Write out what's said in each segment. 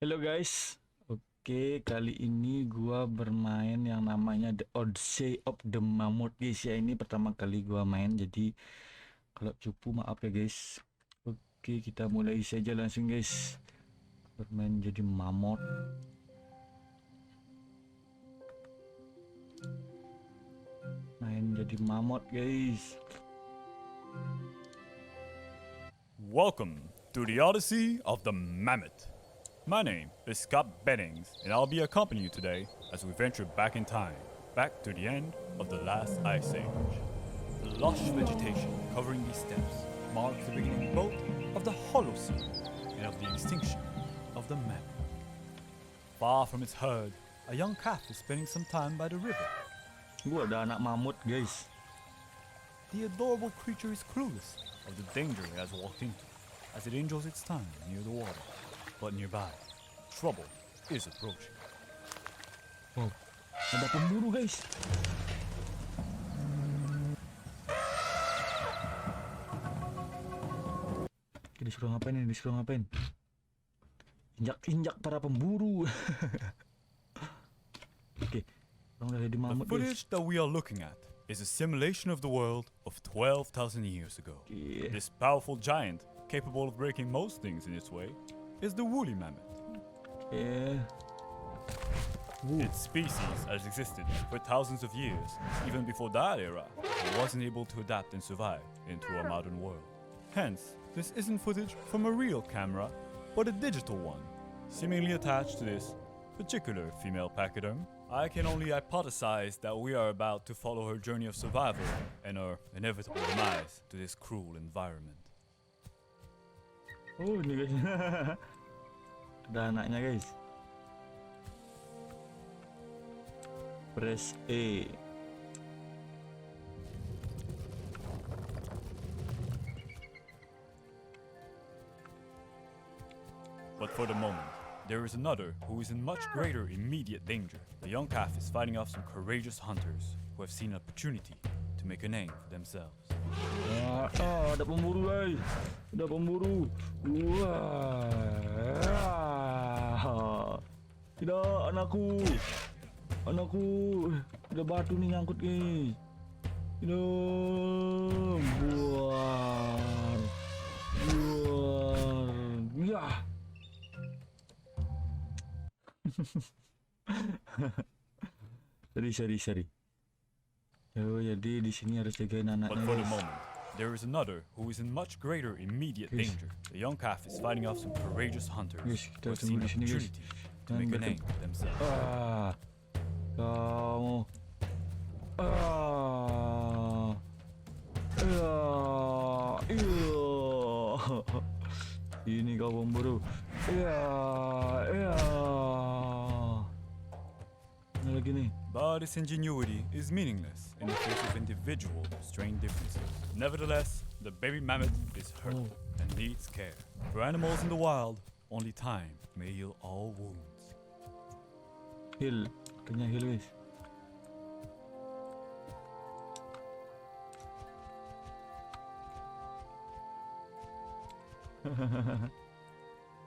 Halo guys, oke kali ini gua bermain yang namanya The Odyssey of the Mammoth guys ya. Ini pertama kali gua main, jadi kalau cupu maaf ya guys. Oke, kita mulai saja langsung guys. Bermain jadi mammoth. Main jadi mammoth guys. Welcome to the Odyssey of the Mammoth. My name is Scott Bennings, and I'll be accompanying you today as we venture back in time, back to the end of the last ice age. The lush vegetation covering these steppes marks the beginning both of the Holocene and of the extinction of the mammoth. Far from its herd, a young calf is spending some time by the river. Gua ada anak mamut guys. The adorable creature is clueless of the danger it has walked into as it enjoys its time near the water. But nearby, trouble is approaching. Wow, ada pemburu guys. Disuruh ngapain ini? Disuruh ngapain? Injak-injak para pemburu. Oke, orang udah di The mamut guys. footage that we are looking at is a simulation of the world of 12,000 years ago. Yeah. This powerful giant, capable of breaking most things in its way, is the woolly mammoth. Yeah. Its species has existed for thousands of years. Even before that era, it wasn't able to adapt and survive into a modern world. Hence, this isn't footage from a real camera, but a digital one, seemingly attached to this particular female pachyderm. I can only hypothesize that we are about to follow her journey of survival and her inevitable demise to this cruel environment. Oh ini guys. Ada anaknya guys. Press E. But for the moment, there is another who is in much greater immediate danger. The young calf is fighting off some courageous hunters who have seen an opportunity to make a name for themselves. Ada pemburu guys. Ada pemburu. Wah. Tidak, anakku. Anakku. Ada batu nih nyangkut guys. Tidak. Buar. Buar. Ya. Sorry. Oh, jadi di sini harus jagain anaknya. But for the moment, there is another who is in much greater immediate Yes. danger. The young calf is fighting off some courageous hunters Yes, who kita have tunggu seen di an sini, guys. opportunity to Dan make a mereka- name for themselves. Kamu. Ini kau pemburu. Ini lagi nih. But its ingenuity is meaningless in the face of individual strain differences. Nevertheless, the baby mammoth is hurt Oh. and needs care. For animals in the wild, only time may heal all wounds. Heal. Kayaknya heal guys.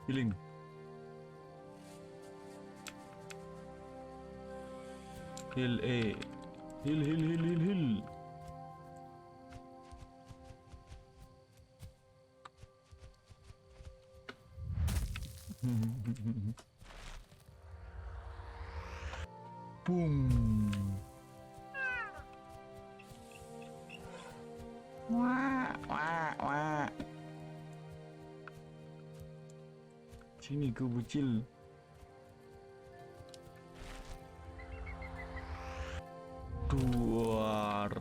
Healing. Heal A. Heal. Boom. Wah. Sini ke bocil. Keluar.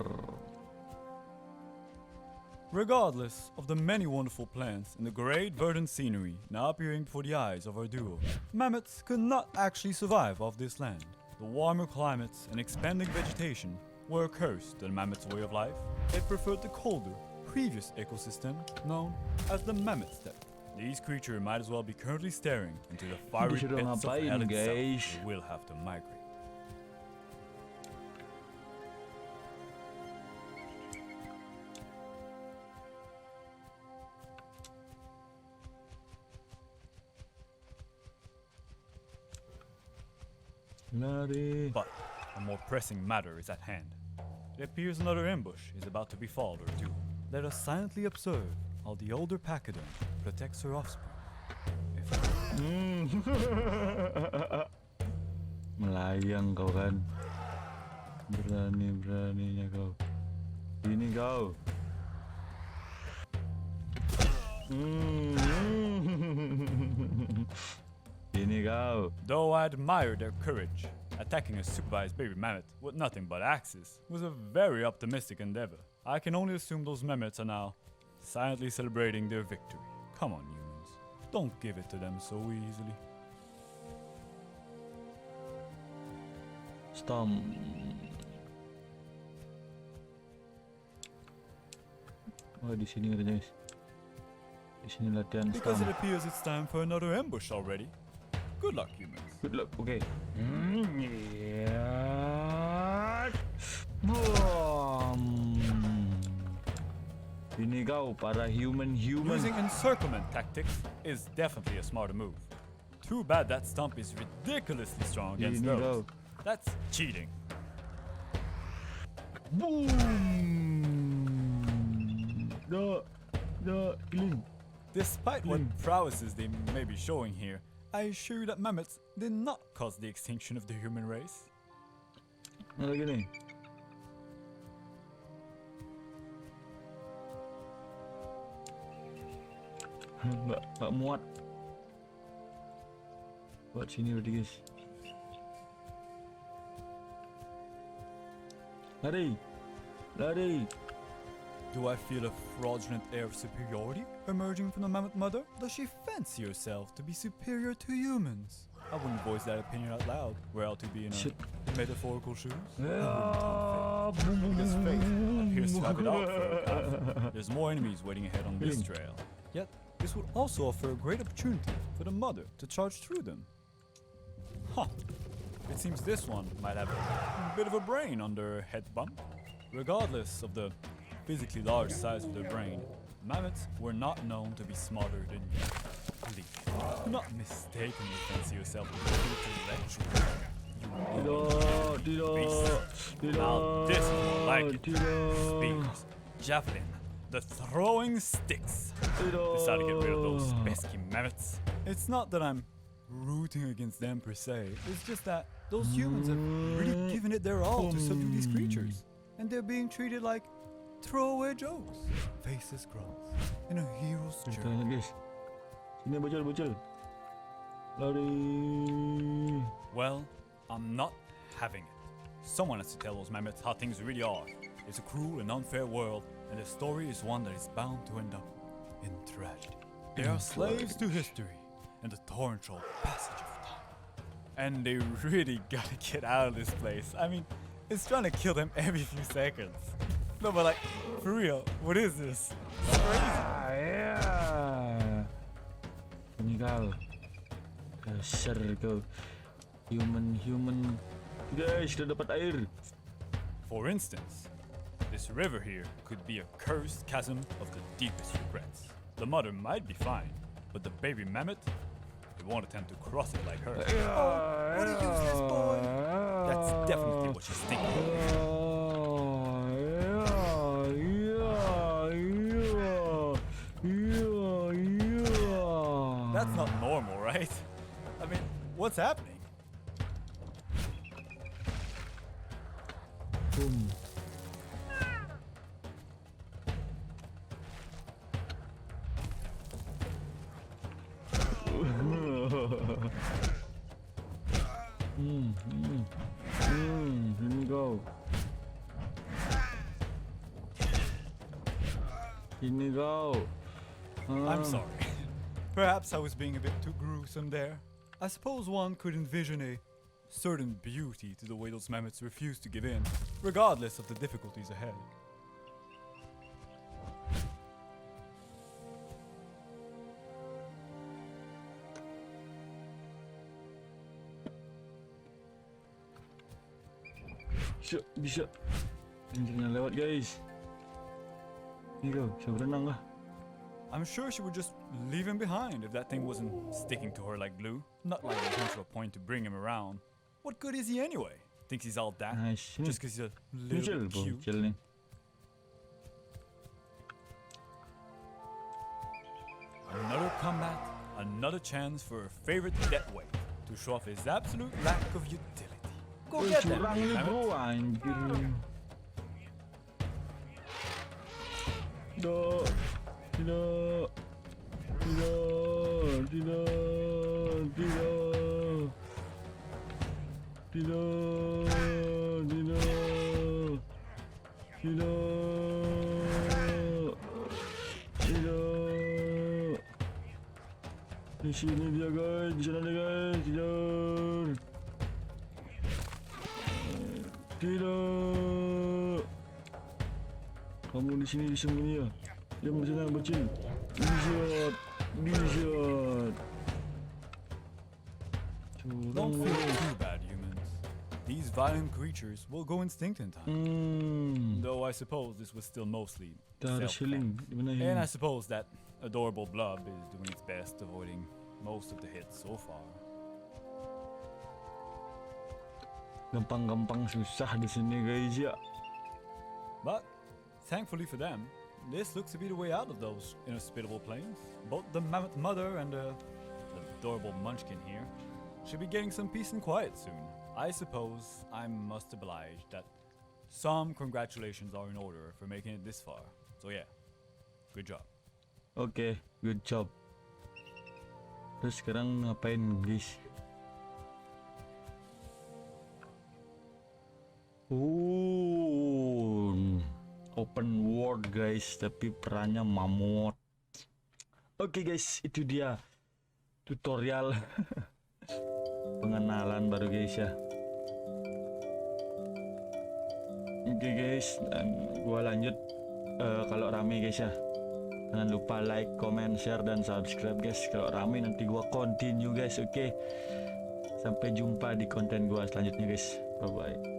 Regardless of the many wonderful plants and the great verdant scenery now appearing before the eyes of our duo, mammoths could not actually survive off this land. The warmer climates and expanding vegetation were a curse to the mammoth's way of life. It preferred the colder, previous ecosystem known as the mammoth steppe. These creatures might as well be currently staring into the fiery Disuruh pits of ngapain, hell itself. guys? They will have to migrate. Lari. But a more pressing matter is at hand. It appears another ambush is about to befall her too. Let us silently observe how the older pachyderm protects her offspring. Melayang kau kan. Berani-beraninya kau. Ini kau. Ini kau. Though I admire their courage, attacking a supervised baby mammoth with nothing but axes was a very optimistic endeavor. I can only assume those mammoths are now silently celebrating their victory. Come on, humans. Don't give it to them so easily. Storm. Oh, di sini katanya guys. Di sini latihan Because it storm. appears it's time for another ambush already. Good luck, humans. Good luck. Okay. Yeah. Boom. Ini kau para human. Using encirclement tactics is definitely a smarter move. Too bad that stump is ridiculously strong against Ini those. kau. That's cheating. Boom. The killing. Despite what prowesses they may be showing here, I assure you that mammoths did not cause the extinction of the human race. Mana lagi ni? Nggak muat. Buat sini berarti guys. Lari. Lari. Do I feel a fraudulent air of superiority emerging from the mammoth mother? Does she fancy herself to be superior to humans? I wouldn't voice that opinion out loud, were I to be in Shit. metaphorical shoes. Ah, His fate appears to have it out for her path. There's more enemies waiting ahead on this trail. Yet, this would also offer a great opportunity for the mother to charge through them. Huh. It seems this one might have a bit of a brain under her head bump. Regardless of the physically large size of their brain, mammoths were not known to be smarter than you. Please, do not mistakenly fancy yourself to be intellectual. Tidak. Now this is more like it. Tidak. Spears, javelin, the throwing sticks. Tidak. Decide to get rid of those pesky mammoths. It's not that I'm rooting against them per se. It's just that those humans have really given it their all to subdue these creatures, and they're being treated like throwaway jokes, faceless grunts, in a hero's journey. Tanya guys. Sini bocil. Lari. Well, I'm not having it. Someone has to tell those mammoths how things really are. It's a cruel and unfair world, and the story is one that is bound to end up in tragedy. They are slaves to history and the torrential passage of time. And they really gotta get out of this place. I mean, it's trying to kill them every few seconds. No, but like, for real, what is this? It's crazy. Ya. Ini kau. Dasar kau. Human. Guys, sudah dapat air. For instance, this river here could be a cursed chasm of the deepest regrets. The mother might be fine, but the baby mammoth, it won't attempt to cross it like her. Oh, what a useless boy! That's definitely what she's thinking. That's not normal, right? I mean, what's happening? Boom. Here we go. Here we go. I'm sorry. Perhaps I was being a bit too gruesome there. I suppose one could envision a certain beauty to the way those mammoths refuse to give in, regardless of the difficulties ahead. Bisa. Anjingnya lewat guys. Ini kau, bisa berenang kah? I'm sure she would just leave him behind if that thing wasn't sticking to her like glue. Not like it came to a point to bring him around. What good is he anyway? Thinks he's all that Nice. just because he's a Bocil, little bit cute. bocil nih. Another comeback, another chance for a favorite death weight to show off his absolute lack of utility. Go get that, Curang nih damn bro, it. anjir. Tidak, tidak, tidak, tidak, tidak, tidak, tidak, tidak, tidak. Di sini dia guys, di sana dia guys, kejar. Tidak. Kamu di sini disembunyi ya. Diam di sana bocil. Bisa. Don't feel too bad, humans. These violent creatures will go extinct in time. Though I suppose this was still mostly Kita harus healing. self-defense. Di mana And healing? I suppose that adorable blob is doing its best, avoiding most of the hits so far. Gampang-gampang susah di sini guys ya. But thankfully for them, this looks to be the way out of those inhospitable plains. Both the mammoth mother and the adorable munchkin here should be getting some peace and quiet soon. I suppose I must oblige that some congratulations are in order for making it this far. So yeah, good job. Oke, good job. Terus sekarang ngapain guys? Open world guys, tapi perannya Mammoth. Oke guys, itu dia tutorial pengenalan baru guys ya. Oke guys, dan gua lanjut kalau rame guys ya. Jangan lupa like, comment, share, dan subscribe guys. Kalau rame nanti gua continue guys. Oke. Sampai jumpa di konten gua selanjutnya guys. Bye bye.